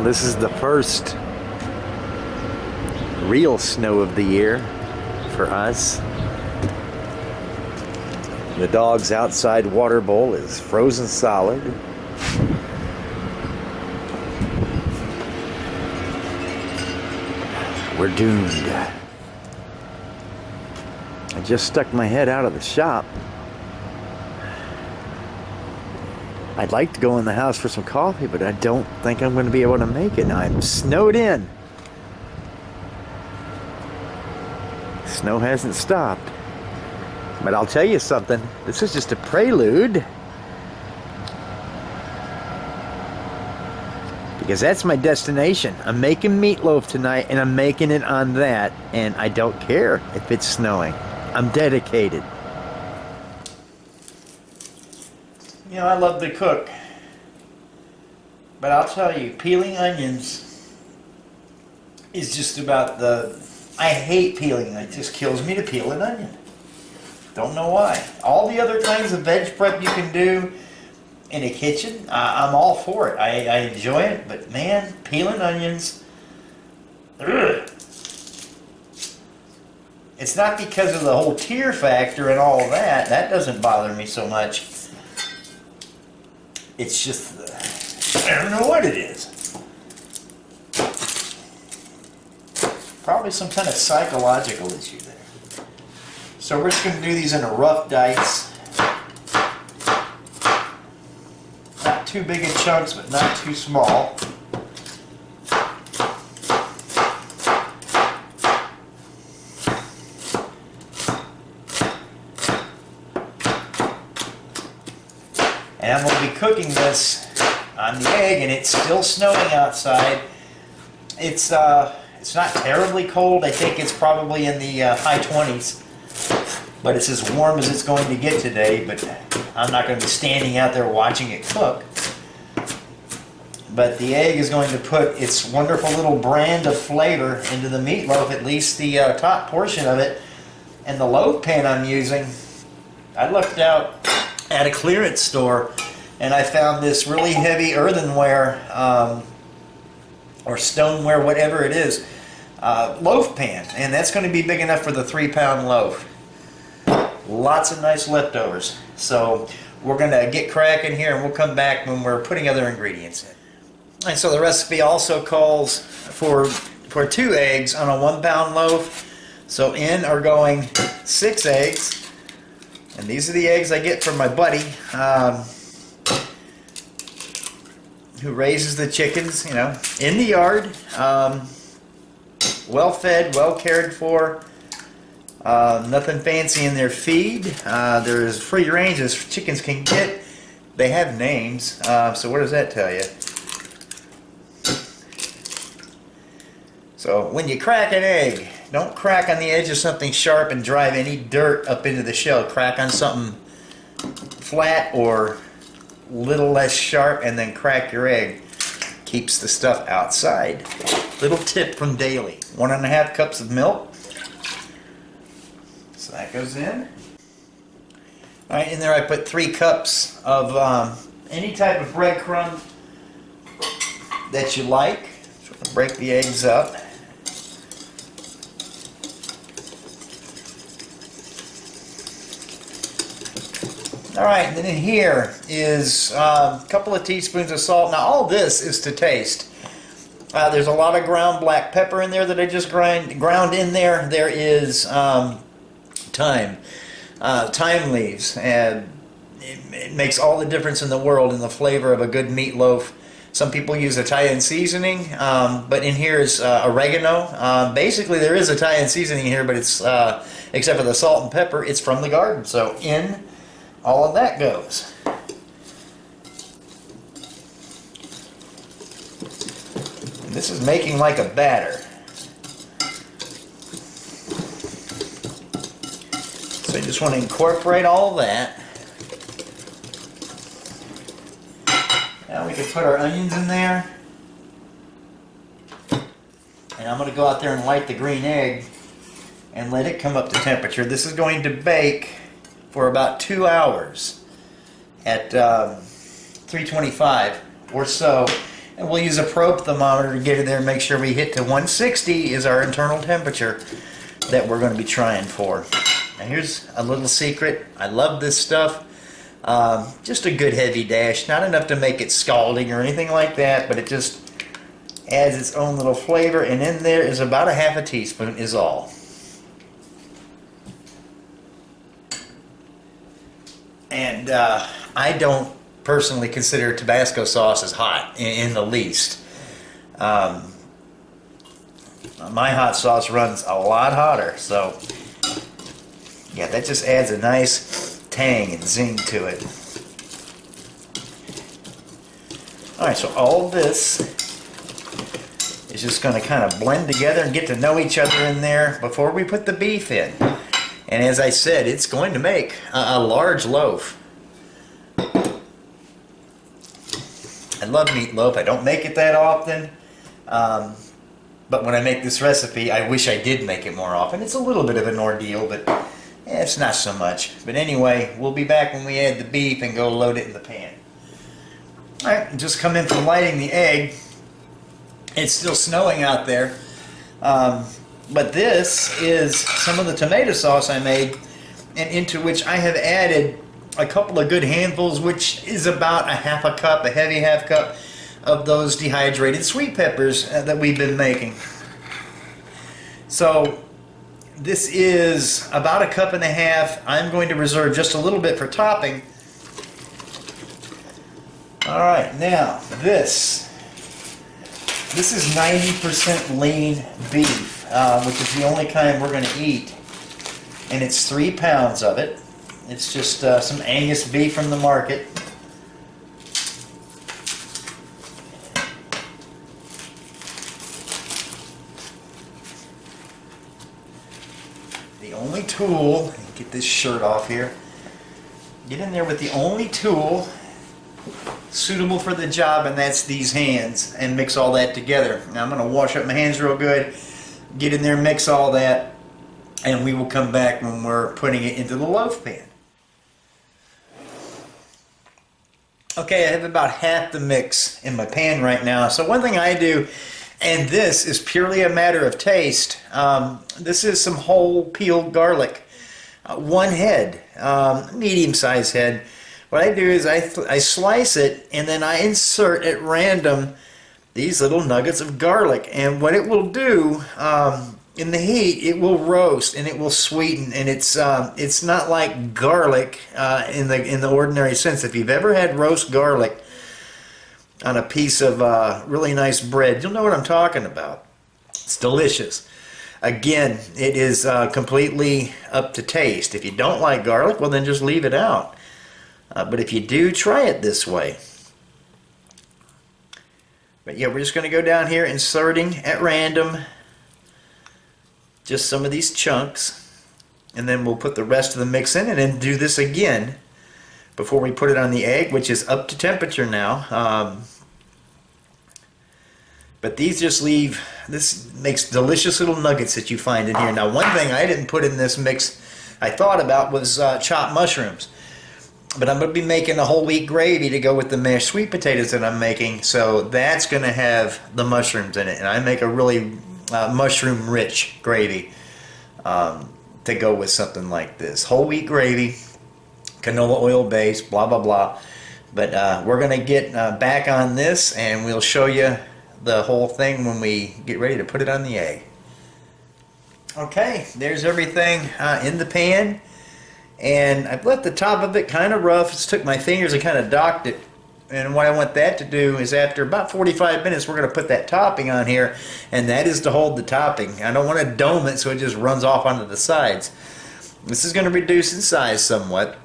Well, this is the first real snow of the year for us. The dog's outside water bowl is frozen solid. We're doomed. I just stuck my head out of the shop. I'd like to go in the house for some coffee, but I don't think I'm going to be able to make it. I'm snowed in. Snow hasn't stopped. But I'll tell you something. This is just a prelude. Because that's my destination. I'm making meatloaf tonight, and I'm making it on that. And I don't care if it's snowing. I'm dedicated. You know, I love to cook, but I'll tell you, peeling onions is just about I hate peeling. It just kills me to peel an onion. Don't know why. All the other kinds of veg prep you can do in a kitchen, I'm all for it. I enjoy it, but man, peeling onions, ugh. It's not because of the whole tear factor and all that. That doesn't bother me so much. It's just, I don't know what it is. Probably some kind of psychological issue there. So we're just going to do these in a rough dice. Not too big in chunks, but not too small. And I'm going to be cooking this on the egg, and it's still snowing outside. It's not terribly cold. I think it's probably in the high 20s. But it's as warm as it's going to get today, but I'm not going to be standing out there watching it cook. But the egg is going to put its wonderful little brand of flavor into the meatloaf, at least the top portion of it. And the loaf pan I'm using, I looked out at a clearance store, and I found this really heavy earthenware or stoneware, whatever it is, loaf pan, and that's going to be big enough for the 3-pound loaf. Lots of nice leftovers. So we're going to get cracking here, and we'll come back when we're putting other ingredients in. And so the recipe also calls for 2 eggs on a 1-pound loaf. So in are going 6 eggs. And these are the eggs I get from my buddy who raises the chickens, you know, in the yard. Well fed, well cared for. Nothing fancy in their feed. They're as free range as chickens can get. They have names. So what does that tell you? So when you crack an egg, don't crack on the edge of something sharp and drive any dirt up into the shell. Crack on something flat or little less sharp, and then crack your egg. Keeps the stuff outside. Little tip from Daily. 1.5 cups of milk. So that goes in. Alright, in there I put 3 cups of any type of breadcrumb that you like. So I'll break the eggs up. Alright, and then in here is a couple of teaspoons of salt. Now all this is to taste. There's a lot of ground black pepper in there that I just ground in there. There is thyme. Thyme leaves. And it makes all the difference in the world in the flavor of a good meatloaf. Some people use Italian seasoning, but in here is oregano. Basically there is Italian seasoning here, but it's except for the salt and pepper, it's from the garden. So in all of that goes. And this is making like a batter. So you just want to incorporate all of that. Now we can put our onions in there. And I'm going to go out there and light the green egg and let it come up to temperature. This is going to bake for about 2 hours at 325 or so. And we'll use a probe thermometer to get it there and make sure we hit to 160 is our internal temperature that we're going to be trying for. Now here's a little secret. I love this stuff. Just a good heavy dash. Not enough to make it scalding or anything like that, but it just adds its own little flavor. And in there is about a half a teaspoon is all. And I don't personally consider Tabasco sauce as hot in the least. My hot sauce runs a lot hotter, so yeah, that just adds a nice tang and zing to it. Alright, so all this is just going to kind of blend together and get to know each other in there before we put the beef in. And as I said, it's going to make a large loaf. I love meatloaf. I don't make it that often. But when I make this recipe, I wish I did make it more often. It's a little bit of an ordeal, but it's not so much. But anyway, we'll be back when we add the beef and go load it in the pan. Alright, just come in from lighting the egg. It's still snowing out there. But this is some of the tomato sauce I made, and into which I have added a couple of good handfuls, which is about a half a cup, a heavy half cup of those dehydrated sweet peppers that we've been making. So this is about a cup and a half. I'm going to reserve just a little bit for topping. Alright, now this is 90% lean beef, which is the only kind we're going to eat, and it's 3 pounds of it. It's just some Angus beef from the market. The only tool, get this shirt off here, get in there with the only tool suitable for the job, and that's these hands, and mix all that together. Now I'm going to wash up my hands real good, get in there, mix all that, and we will come back when we're putting it into the loaf pan. Okay, I have about half the mix in my pan right now. So one thing I do, and this is purely a matter of taste, this is some whole peeled garlic. One head, medium-sized head. What I do is I slice it, and then I insert at random these little nuggets of garlic. And what it will do, in the heat, it will roast and it will sweeten, and it's not like garlic in the ordinary sense. If you've ever had roast garlic on a piece of really nice bread, you'll know what I'm talking about. It's delicious. Again, it is completely up to taste. If you don't like garlic, well then just leave it out. But if you do, try it this way. But yeah, we're just going to go down here inserting at random just some of these chunks, and then we'll put the rest of the mix in, and then do this again before we put it on the egg, which is up to temperature now. But these just leave, this makes delicious little nuggets that you find in here. Now one thing I didn't put in this mix I thought about was chopped mushrooms. But I'm going to be making a whole wheat gravy to go with the mashed sweet potatoes that I'm making, so that's going to have the mushrooms in it. And I make a really mushroom rich gravy to go with something like this. Whole wheat gravy, canola oil base, blah blah blah. But we're going to get back on this, and we'll show you the whole thing when we get ready to put it on the egg. Okay, there's everything in the pan, and I've left the top of it kind of rough. Just took my fingers and kind of docked it. And what I want that to do is, after about 45 minutes, we're going to put that topping on here, and that is to hold the topping. I don't want to dome it so it just runs off onto the sides. This is going to reduce in size somewhat,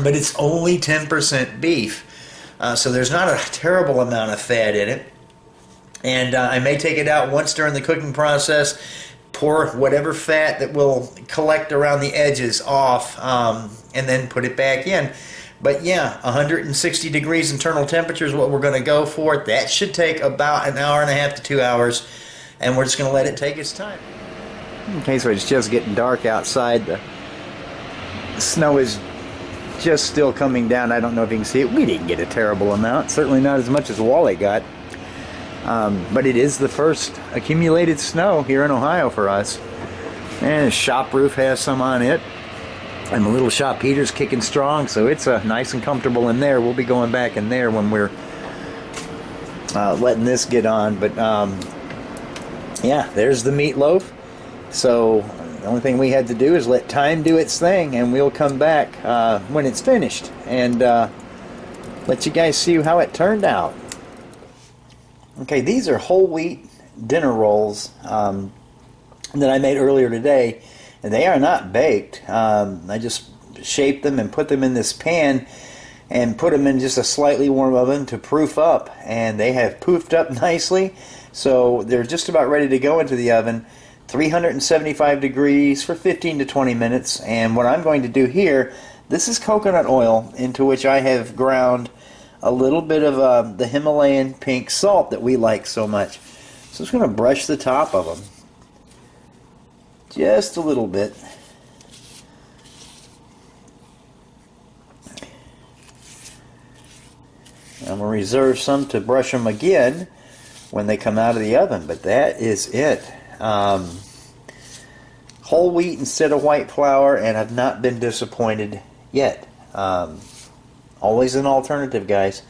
but it's only 10% beef, so there's not a terrible amount of fat in it. And I may take it out once during the cooking process, pour whatever fat that will collect around the edges off, and then put it back in. But yeah, 160 degrees internal temperature is what we're going to go for. That should take about an hour and a half to 2 hours, and we're just going to let it take its time. Okay, so it's just getting dark outside. The snow is just still coming down. I don't know if you can see it. We didn't get a terrible amount, certainly not as much as Wally got. But it is the first accumulated snow here in Ohio for us. And the shop roof has some on it. And the little shop heater's kicking strong, so it's nice and comfortable in there. We'll be going back in there when we're letting this get on. But yeah, there's the meatloaf. So the only thing we had to do is let time do its thing, and we'll come back when it's finished and let you guys see how it turned out. Okay, these are whole wheat dinner rolls that I made earlier today, and they are not baked. I just shaped them and put them in this pan and put them in just a slightly warm oven to proof up, and they have poofed up nicely, so they're just about ready to go into the oven. 375 degrees for 15 to 20 minutes. And what I'm going to do here, this is coconut oil into which I have ground a little bit of the Himalayan pink salt that we like so much. So I'm just going to brush the top of them just a little bit. I'm going to reserve some to brush them again when they come out of the oven, but that is it. Whole wheat instead of white flour, and I've not been disappointed yet. Always an alternative, guys.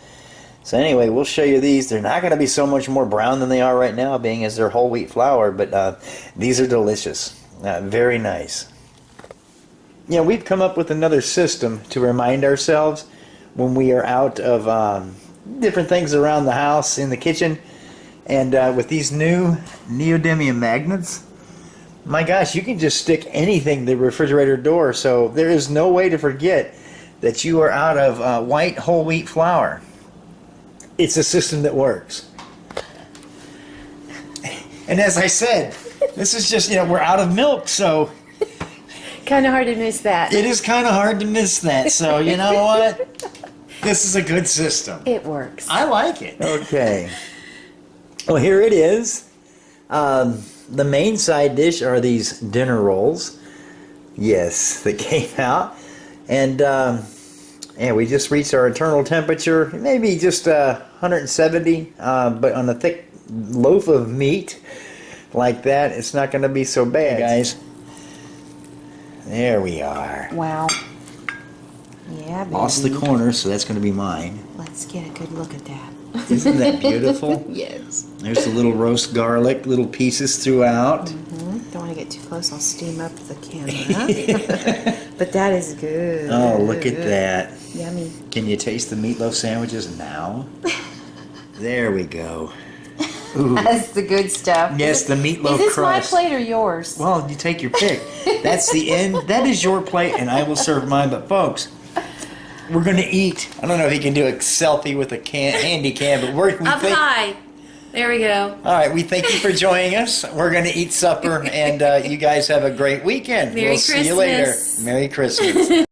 So anyway, we'll show you these. They're not going to be so much more brown than they are right now, being as they're whole wheat flour, but these are delicious. Very nice. You know, we've come up with another system to remind ourselves when we are out of different things around the house, in the kitchen, and with these new neodymium magnets, my gosh, you can just stick anything to the refrigerator door, so there is no way to forget that you are out of white whole wheat flour. It's a system that works. And as I said, this is just, you know, we're out of milk, so kind of hard to miss that. it is kind of hard to miss that. So you know what? This is a good system. It works. I like it. Okay. Well, here it is. The main side dish are these dinner rolls. Yes, that came out. And we just reached our internal temperature, maybe just 170, but on a thick loaf of meat like that, it's not going to be so bad, guys. There we are. Wow. Yeah, baby. Lost the corner, so that's going to be mine. Let's get a good look at that. Isn't that beautiful? Yes. There's the little roast garlic, little pieces throughout. Don't want to get too close. I'll steam up the camera. But that is good. Oh, look at that. Yummy. Can you taste the meatloaf sandwiches now? There we go. Ooh. That's the good stuff. Yes, the meatloaf Is this crust. my plate or yours? Well, you take your pick. That's the end. That is your plate, and I will serve mine. But folks, we're going to eat. I don't know if you can do a selfie with a handy cam, but we Up think. high. There we go. All right, we thank you for joining us. We're going to eat supper, and you guys have a great weekend. Merry we'll see you later. Christmas. Merry Christmas.